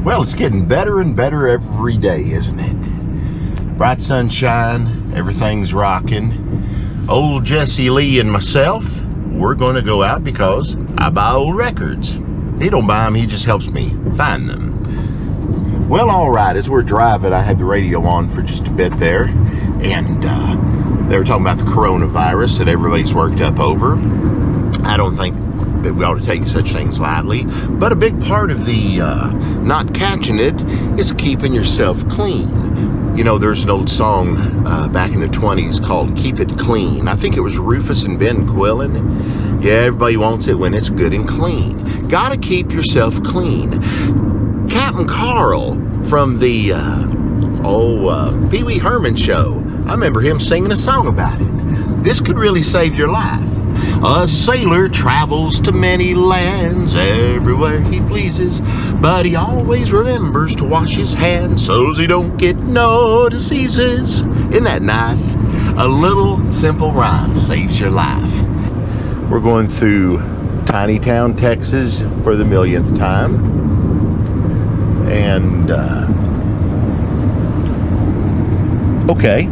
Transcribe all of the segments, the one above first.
Well, it's getting better and better every day, isn't it? Bright sunshine, everything's rocking. Old Jesse Lee and myself, we're going to go out because I buy old records. He don't buy them, he just helps me find them. Well, all right, as we're driving, I had the radio on for just a bit there, and they were talking about the coronavirus that everybody's worked up over. I don't think that we ought to take such things lightly, but a big part of the not catching it is keeping yourself clean. You know, there's an old song back in the 20s called Keep It Clean. I think it was Rufus and Ben Quillen. Yeah, everybody wants it when it's good and clean. Gotta keep yourself clean. Captain Carl from the Pee Wee Herman show, I remember him singing a song about it. This could really save your life. A sailor travels to many lands, everywhere he pleases, but he always remembers to wash his hands so's he don't get no diseases. Isn't that nice? A little simple rhyme saves your life. We're going through tiny town Texas for the millionth time, and okay,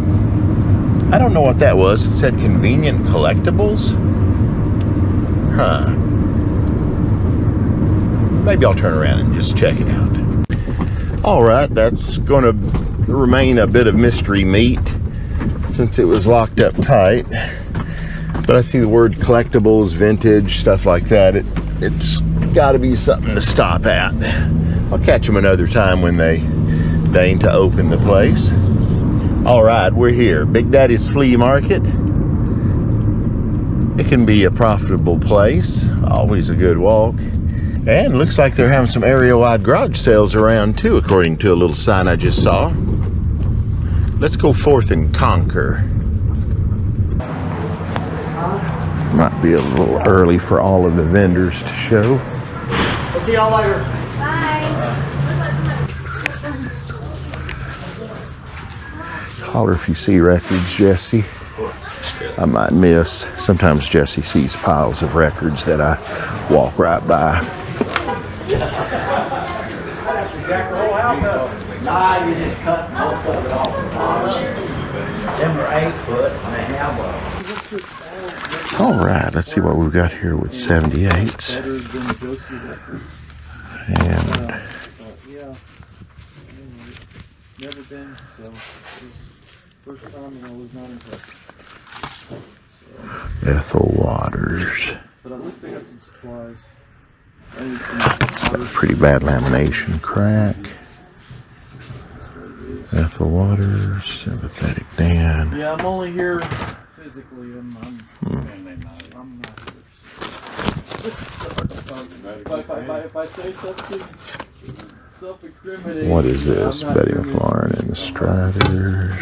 I don't know what that was. It said convenient collectibles. Huh. Maybe I'll turn around and just check it out. All right, that's going to remain a bit of mystery meat since it was locked up tight. But I see the word collectibles, vintage, stuff like that. It's got to be something to stop at. I'll catch them another time when they deign to open the place. All right, we're here. Big Daddy's Flea Market. It can be a profitable place, always a good walk. And looks like they're having some area-wide garage sales around too, according to a little sign I just saw. Let's go forth and conquer. Might be a little early for all of the vendors to show. We'll see y'all later. Holler if you see records, Jesse. I might miss. Sometimes Jesse sees piles of records that I walk right by. You just cut most of it off. Them are 8 foot and they have All right, let's see what we've got here with 78s. And never been, so first time, I was not impressed. Ethel Waters. But at least I got some supplies. It's got a pretty bad lamination crack. Ethel Waters, Sympathetic Dan. Yeah, I'm only here physically. I'm not here. If I say something self-incriminating. What is this? Betty McLaurin and the Striders.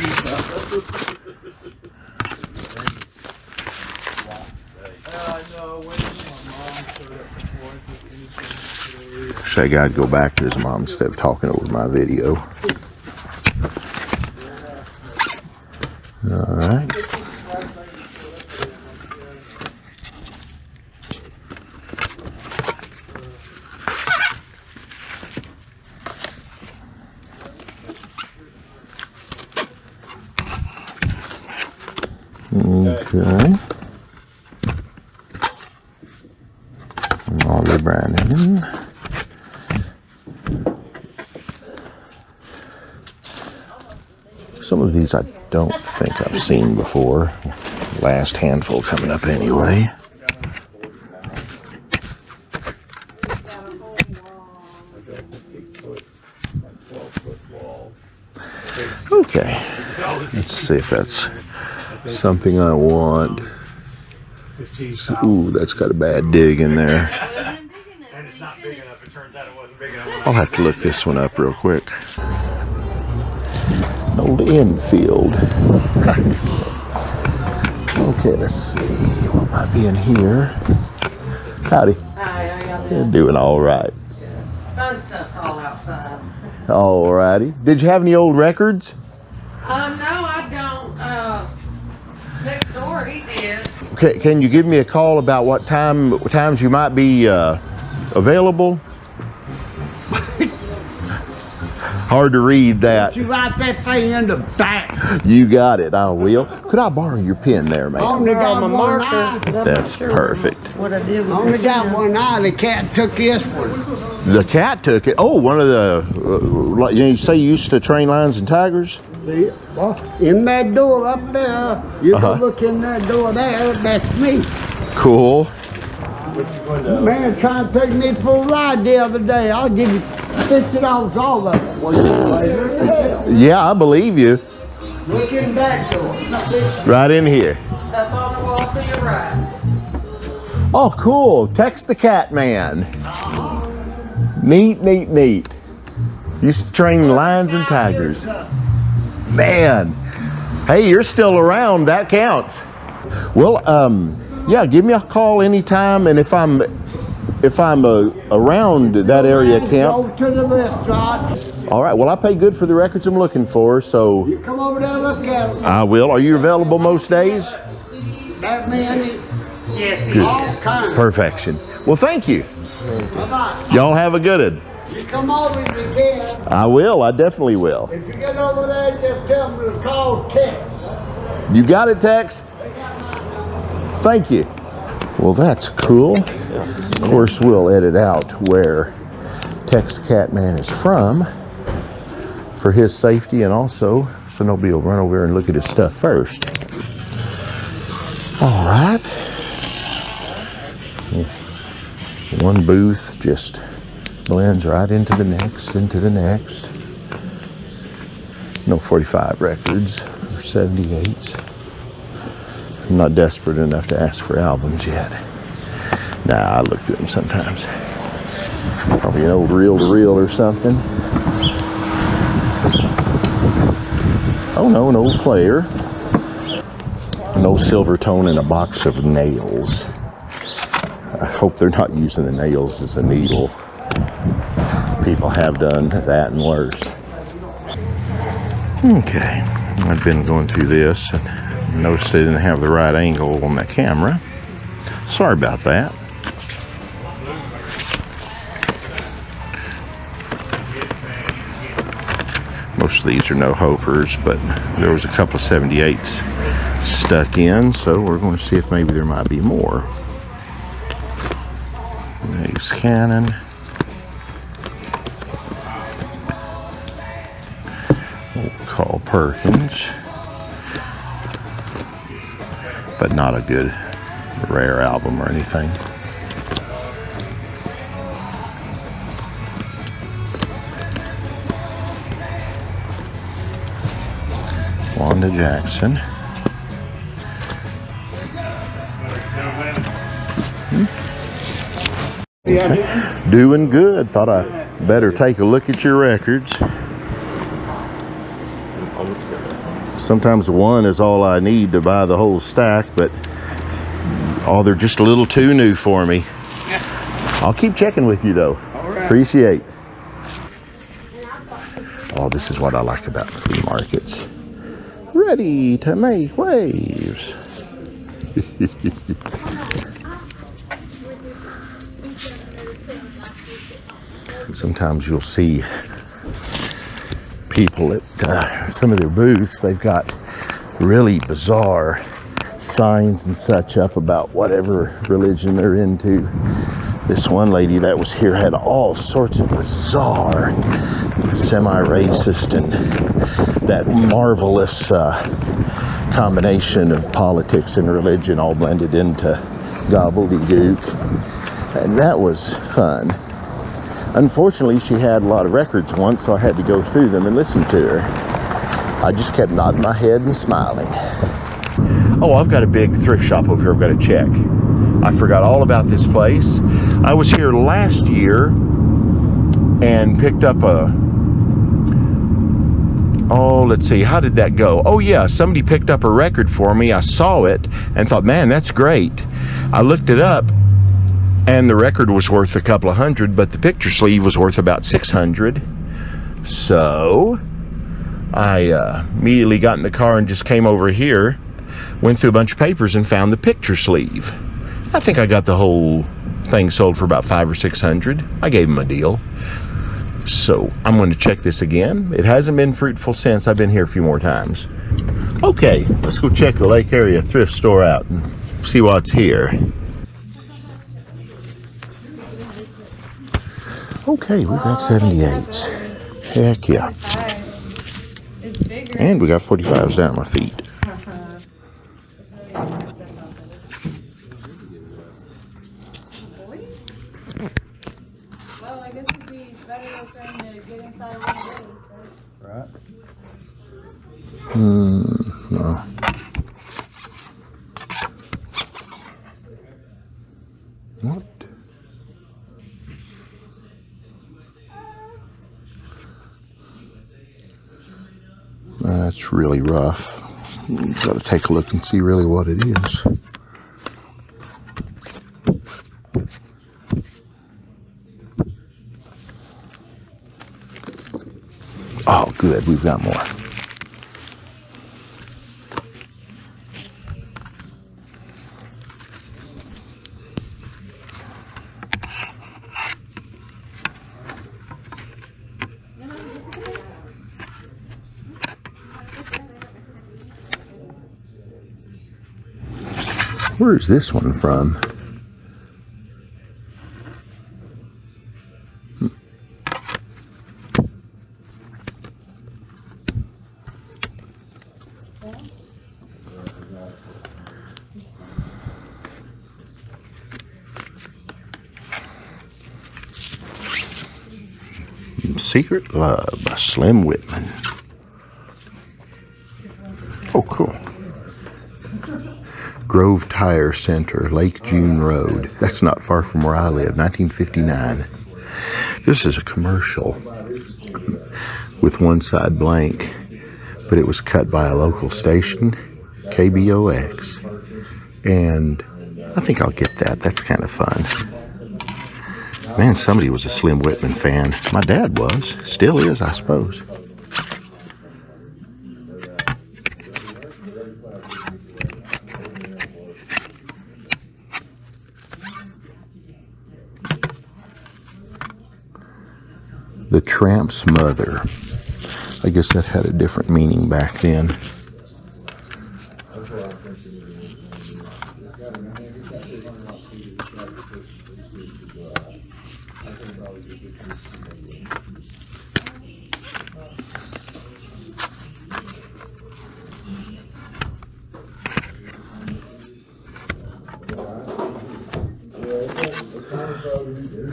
Wish that guy'd go back to his mom instead of talking over my video. All right. Okay. Molly Brannigan. Some of these I don't think I've seen before. Last handful coming up anyway. Okay. Let's see if that's something I want. Ooh, that's got a bad dig in there. I'll have to look this one up real quick. Old infield. Okay, let's see what might be in here. Howdy. Hi, how y'all You're doing? doing all right. Fun stuff's all outside. All righty. Did you have any old records? No, I don't. Next door, he did. Okay, can you give me a call about what times you might be available? Hard to read that. You write that thing in the back. You got it. I will. Could I borrow your pen there, man? Only got one eye. That's perfect. What I did with Only got one eye. The cat took this one. The cat took it. Oh, one of the, you say you used to train lions and tigers? Well, in that door up there, you can look in that door there. That's me. Cool. Man trying to take me for a ride the other day. I'll give you $50 all of it. Yeah, I believe you. Look in the back door. Right in here. up on the wall to your right. Oh, cool. Tex the Cat Man. Neat, neat, neat. Used to train lions and tigers. Man. Hey, you're still around. That counts. Well, yeah, give me a call anytime, and if I'm around that area, camp. Go to the restaurant. All right. Well, I pay good for the records I'm looking for, so You come over there and look at it. I will. Are you available most days? That man is Yes, he Good. all is. kinds. Perfection. Well, thank you. Bye-bye. Y'all have a good one. You come over if you can. I will. I definitely will. If you get over there, just tell me to call Tex. You got it, Tex? Thank you. Well, that's cool. Of course, we'll edit out where Tex the Cat Man is from for his safety, and also so nobody will run over here and look at his stuff first. All right. One booth just blends right into the next, No 45 records or 78s. I'm not desperate enough to ask for albums yet. Nah, I look through them sometimes. Probably an old reel-to-reel or something. Oh no, an old player. An old silver tone and a box of nails. I hope they're not using the nails as a needle. People have done that and worse. Okay, I've been going through this and noticed I didn't have the right angle on that camera. Sorry about that. Most of these are no hopers, but there was a couple of 78s stuck in, so we're going to see if maybe there might be more. There's Cannon. We'll call Perkins. But not a good rare album or anything. Wanda Jackson. Okay. Doing good. Thought I better take a look at your records. Sometimes one is all I need to buy the whole stack, but oh, they're just a little too new for me. I'll keep checking with you though. All right. Appreciate. Oh, this is what I like about flea markets. Ready to make waves. Sometimes you'll see people at some of their booths, they've got really bizarre signs and such up about whatever religion they're into. This one lady that was here had all sorts of bizarre, semi-racist and that marvelous combination of politics and religion all blended into gobbledygook, and that was fun. Unfortunately, she had a lot of records once, so I had to go through them and listen to her. I just kept nodding my head and smiling. Oh, I've got a big thrift shop over here I've got to check. I forgot all about this place. I was here last year and picked up a... Oh, let's see, how did that go? Oh yeah, somebody picked up a record for me. I saw it and thought, man, that's great. I looked it up, and the record was worth a couple of hundred, but the picture sleeve was worth about 600. So I immediately got in the car and just came over here, went through a bunch of papers and found the picture sleeve. I think I got the whole thing sold for about 500 or 600. I gave him a deal. So I'm going to check this again. It hasn't been fruitful since. I've been here a few more times. Okay, let's go check the Lake Area thrift store out and see what's here. Okay, we got 78s. Heck yeah. And we got 45s down at my feet. Well, I guess it'd be better trying to get inside one of those, right? No. What? That's really rough. You've got to take a look and see really what it is. Oh, good. We've got more. Where's this one from? Secret Love by Slim Whitman. Oh, cool. Grove Tire Center, Lake June Road. That's not far from where I live, 1959. This is a commercial with one side blank, but it was cut by a local station, KBOX. And I think I'll get that. That's kind of fun. Man, somebody was a Slim Whitman fan. My dad was. Still is, I suppose. The Tramp's Mother. I guess that had a different meaning back then.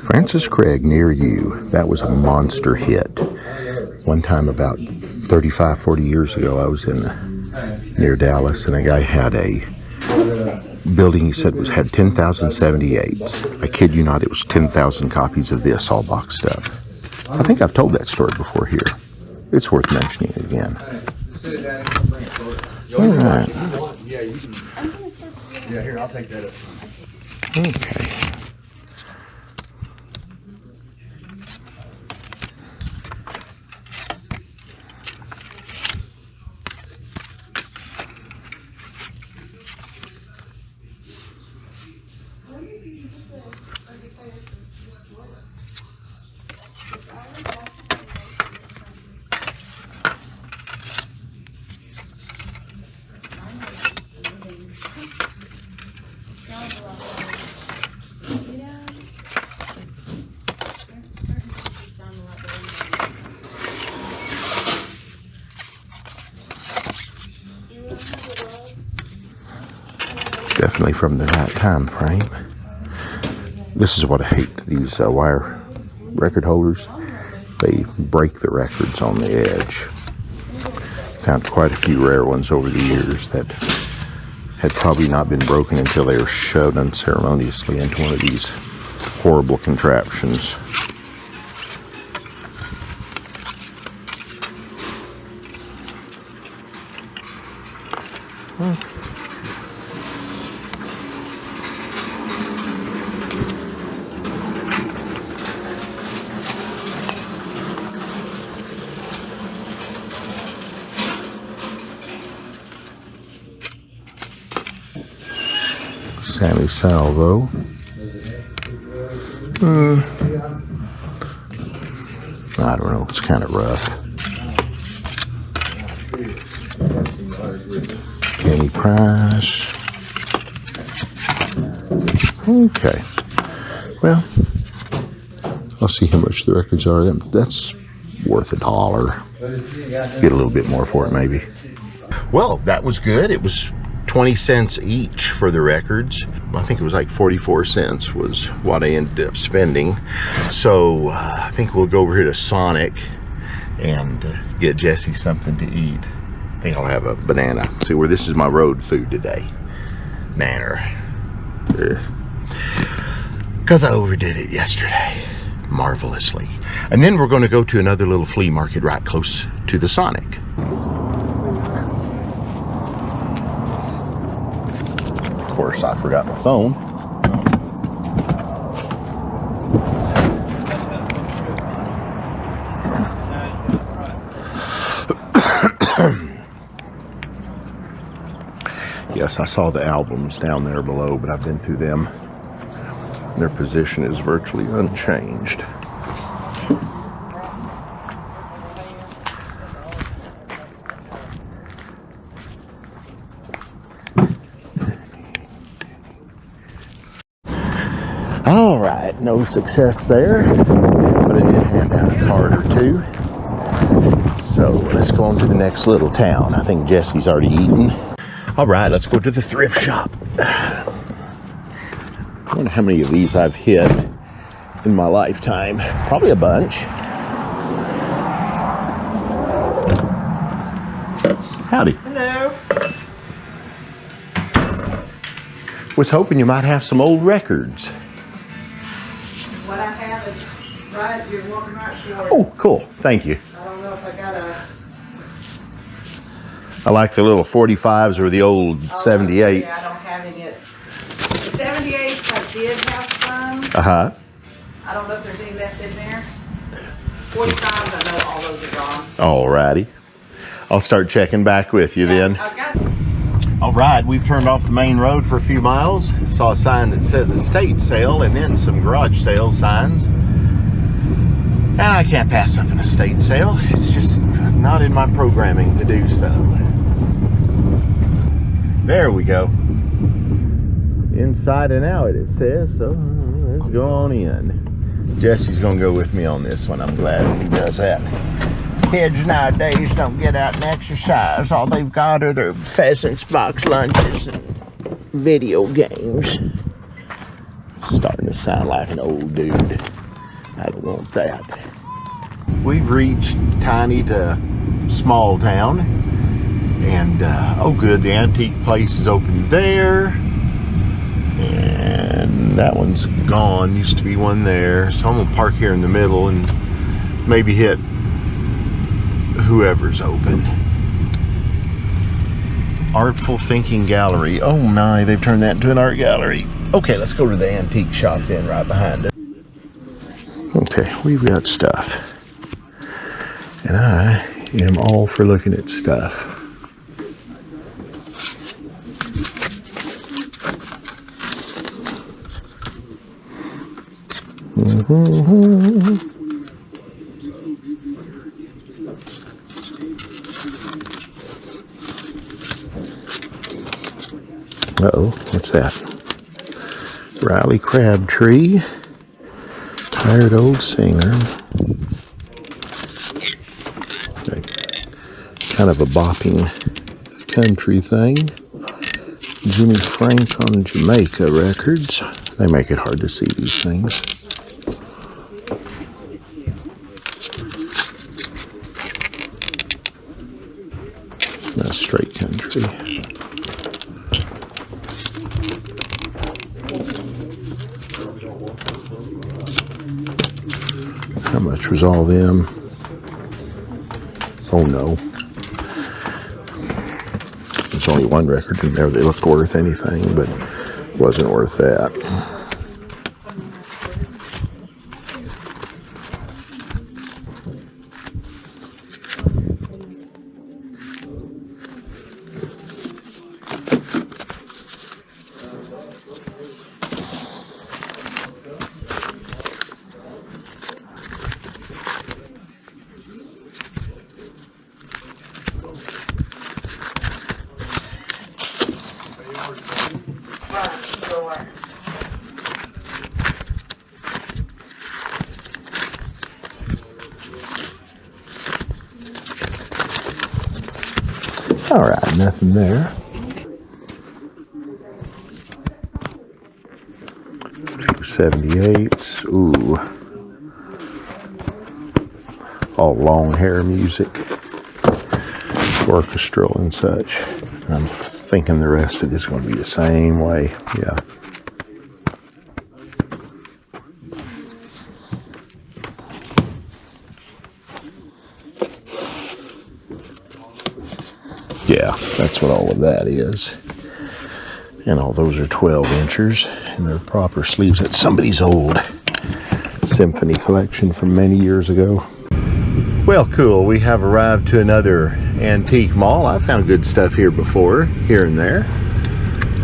Francis Craig, Near You. That was a monster hit. One time about 35, 40 years ago, I was near Dallas, and a guy had a building he said had 10,000 78s. I kid you not, it was 10,000 copies of this all boxed up. I think I've told that story before here. It's worth mentioning again. All right. Yeah, you can. Yeah, here, I'll take that up. Okay. Definitely from the right time frame. This is what I hate, these wire record holders. They break the records on the edge. Found quite a few rare ones over the years that had probably not been broken until they were shoved unceremoniously into one of these horrible contraptions. Sammy Salvo. I I don't know, it's kind of rough. Penny price. Okay. Well, I'll see how much the records are. That's worth $1. Get a little bit more for it, maybe. Well, that was good. It was 20 cents each for the records. I think it was like 44 cents was what I ended up spending. So I think we'll go over here to Sonic and get Jesse something to eat. I think I'll have a banana. See where this is my road food today. Nanner. Because I overdid it yesterday. Marvelously. And then we're going to go to another little flea market right close to the Sonic. Of course, I forgot my phone. Yes, I saw the albums down there below, but I've been through them. Their position is virtually unchanged. All right, no success there, but I did hand out a card or two. So let's go on to the next little town. I think Jesse's already eaten. All right, let's go to the thrift shop. I wonder how many of these I've hit in my lifetime. Probably a bunch. Howdy. Hello. Was hoping you might have some old records. What I have is right, you're walking right short. Oh, cool. Thank you. I don't know if I got a... I like the little 45s or the old 78s. Yeah, I don't have any. The 78s I did have some. Uh-huh. I don't know if there's any left in there. 45s, I know all those are gone. All righty. I'll start checking back with you then. I've got... All right, we've turned off the main road for a few miles. Saw a sign that says estate sale and then some garage sale signs. And I can't pass up an estate sale. It's just not in my programming to do so. There we go. Inside and out it says, so let's go on in. Jesse's gonna go with me on this one. I'm glad he does that. Kids nowadays don't get out and exercise. All they've got are their pheasants, box lunches, and video games. Starting to sound like an old dude. I don't want that. We've reached tiny to small town. And, oh good, the antique place is open there. And that one's gone. Used to be one there. So I'm gonna park here in the middle and maybe hit whoever's open. Artful Thinking Gallery. Oh my, they've turned that into an art gallery. Okay, let's go to the antique shop then, right behind it. Okay, we've got stuff. And I am all for looking at stuff. Uh-oh, what's that? Riley Crabtree, tired old singer. Okay. Kind of a bopping country thing. Jimmy Frank on Jamaica records. They make it hard to see these things. That's straight country. How much was all them? Oh no. There's only one record in there that looked worth anything, but it wasn't worth that. All right, nothing there. Few 78s. Ooh. All long hair music. Orchestral and such. I'm thinking the rest of this is going to be the same way. Yeah. Yeah, that's what all of that is. And all those are 12 inchers and they're proper sleeves. That's somebody's old symphony collection from many years ago. Well, cool. We have arrived to another antique mall. I found good stuff here before, here and there.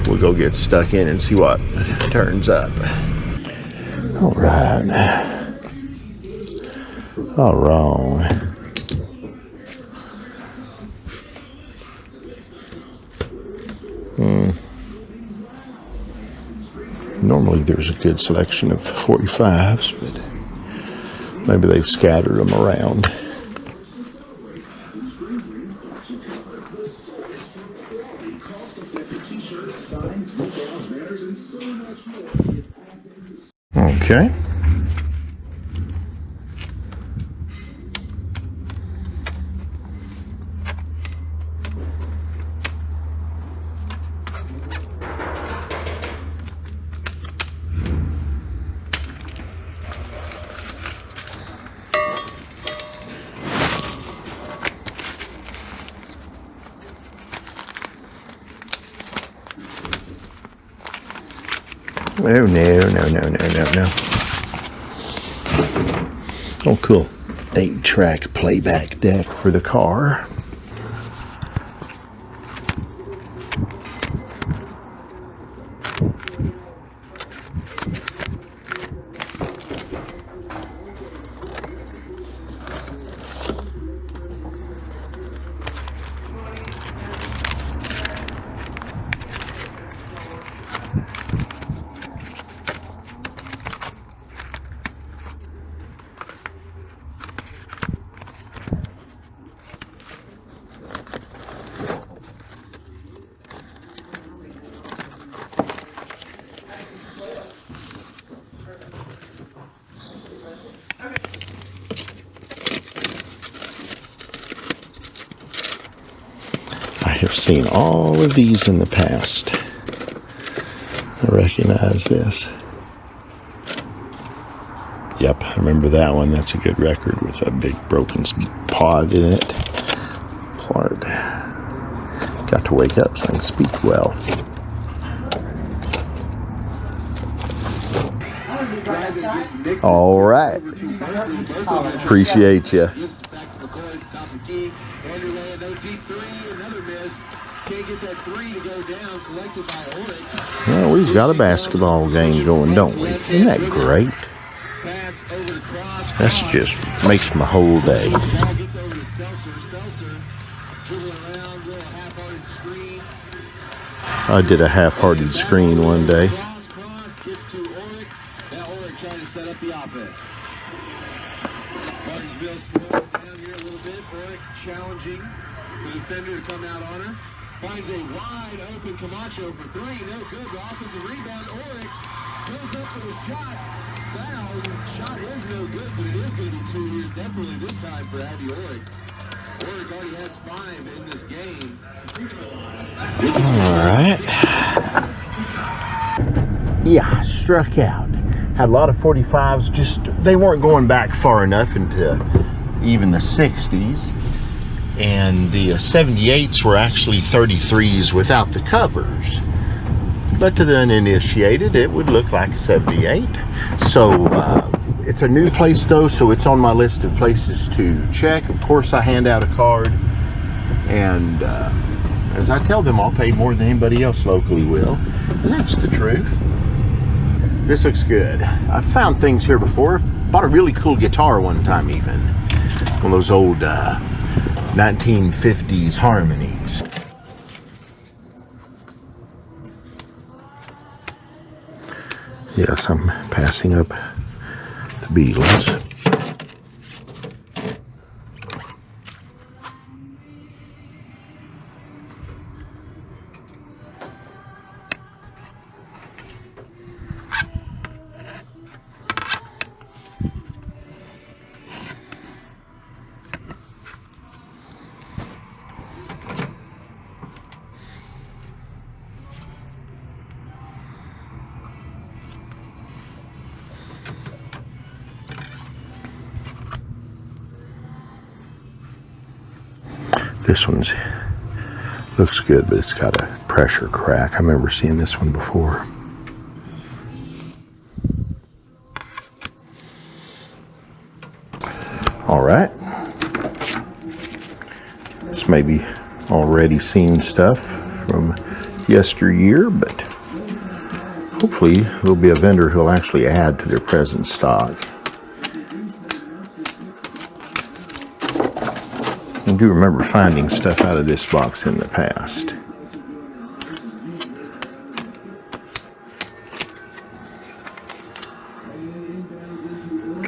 We'll go get stuck in and see what turns up. All right. All wrong. Normally there's a good selection of 45s, but maybe they've scattered them around. Okay. Oh, no. Oh, cool. 8-track playback deck for the car. I've seen all of these in the past. I recognize this. Yep, I remember that one. That's a good record with a big broken pod in it. Part. Got to wake up so I can speak well. All right. Appreciate you. Well, we've got a basketball game going, don't we? Isn't that great? That's just makes my whole day. I did a half-hearted screen one day. Challenging the defender to come out on her. Finds a wide open Camacho for three. No good. The offensive rebound. Oric goes up for the shot. Foul. Shot is no good, but it is going to be 2 years. Definitely this time for Abby Oric. Oric already has 5 in this game. All right. Yeah, struck out. Had a lot of 45s. Just they weren't going back far enough into even the 60s. And the 78s were actually 33s without the covers. But to the uninitiated, it would look like a 78. So it's a new place though, so it's on my list of places to check. Of course, I hand out a card. And as I tell them, I'll pay more than anybody else locally will. And that's the truth. This looks good. I've found things here before. Bought a really cool guitar one time even. One of those old 1950s harmonies. Yes, I'm passing up the Beatles. This one's looks good, but it's got a pressure crack. I remember seeing this one before. All right. This may be already seen stuff from yesteryear, but hopefully there'll be a vendor who'll actually add to their present stock. I do remember finding stuff out of this box in the past.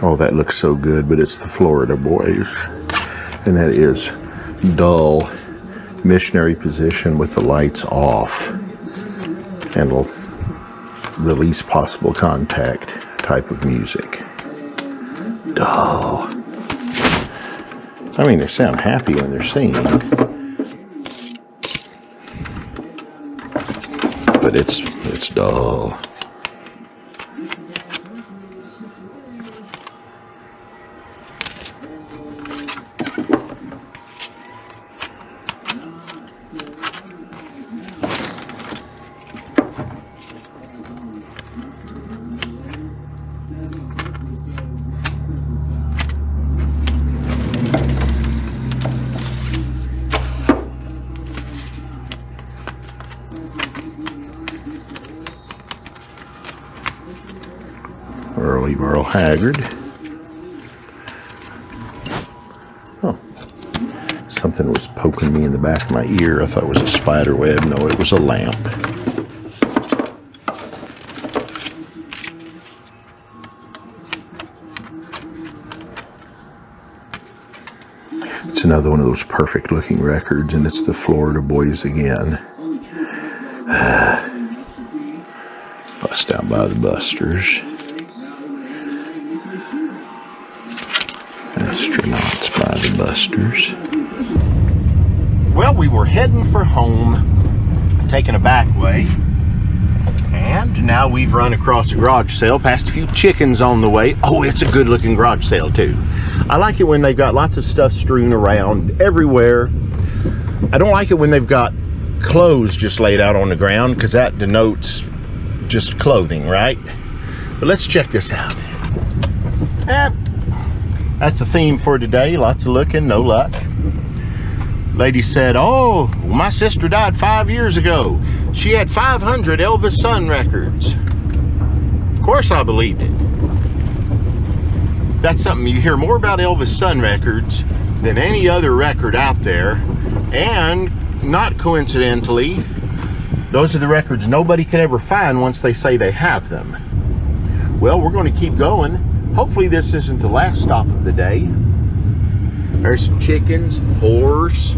Oh, that looks so good, but it's the Florida Boys. And that is dull missionary position with the lights off and the least possible contact type of music. Dull. I mean, they sound happy when they're singing, but it's dull. Early Merle Haggard. Oh, something was poking me in the back of my ear. I thought it was a spider web. No, it was a lamp. It's another one of those perfect looking records, and it's the Florida Boys again. Bust Down by the Busters. Astronauts by the Busters. Well, we were heading for home, taking a back way, and now we've run across a garage sale, past a few chickens on the way. Oh, it's a good looking garage sale too. I like it when they've got lots of stuff strewn around everywhere. I don't like it when they've got clothes just laid out on the ground, because that denotes just clothing, right? But let's check this out. That's the theme for today. Lots of looking, no luck. Lady said, oh, my sister died 5 years ago. She had 500 Elvis Sun records. Of course I believed it. That's something you hear more about Elvis Sun records than any other record out there. And not coincidentally, those are the records nobody can ever find once they say they have them. Well, we're going to keep going. Hopefully this isn't the last stop of the day. There's some chickens, horse,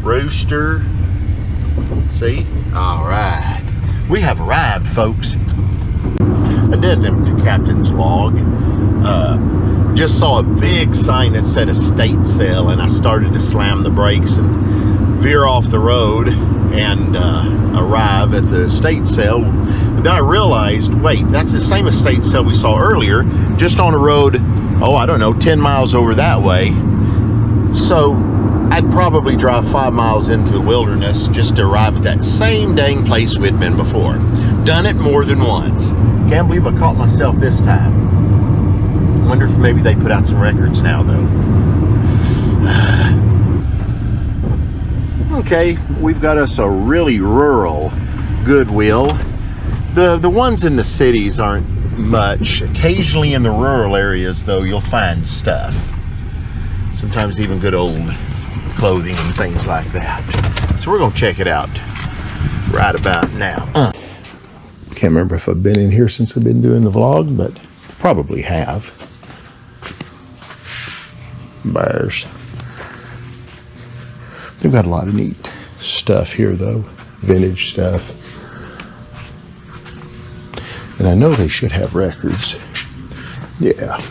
rooster. See? All right. We have arrived, folks. Addendum to Captain's log. Just saw a big sign that said estate sale, and I started to slam the brakes and veer off the road and arrive at the estate sale. But then I realized, wait, that's the same estate sale we saw earlier, just on a road, oh, I don't know, 10 miles over that way. So I'd probably drive 5 miles into the wilderness just to arrive at that same dang place we'd been before. Done it more than once. Can't believe I caught myself this time. Wonder if maybe they put out some records now, though. Okay, we've got us a really rural Goodwill. The ones in the cities aren't much. Occasionally in the rural areas, though, you'll find stuff. Sometimes even good old clothing and things like that. So we're going to check it out right about now. Can't remember if I've been in here since I've been doing the vlog, but probably have. Bears. They've got a lot of neat stuff here, though. Vintage stuff. And I know they should have records. Yeah.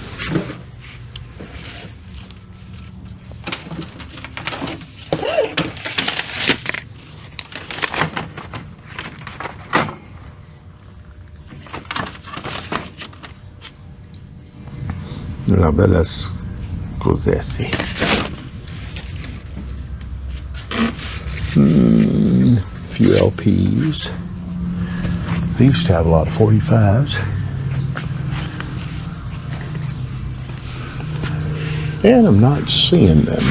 La bella cos'è? A few LPs. They used to have a lot of 45s. And I'm not seeing them.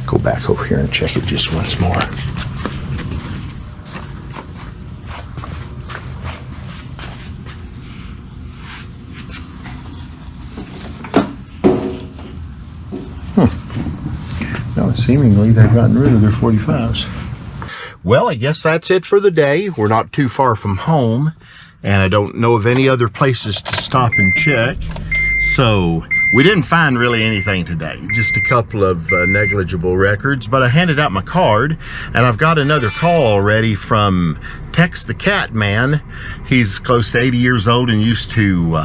Go back over here and check it just once more. No, seemingly they've gotten rid of their 45s. Well, I guess that's it for the day. We're not too far from home, and I don't know of any other places to stop and check. So we didn't find really anything today, just a couple of negligible records, but I handed out my card, and I've got another call already from Tex the Cat Man. He's close to 80 years old and used to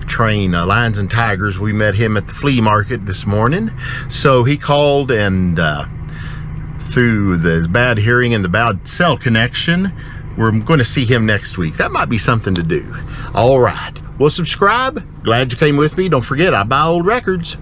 train lions and tigers. We met him at the flea market this morning. So he called, and through the bad hearing and the bad cell connection, we're going to see him next week. That might be something to do. All right. Well, subscribe. Glad you came with me. Don't forget, I buy old records.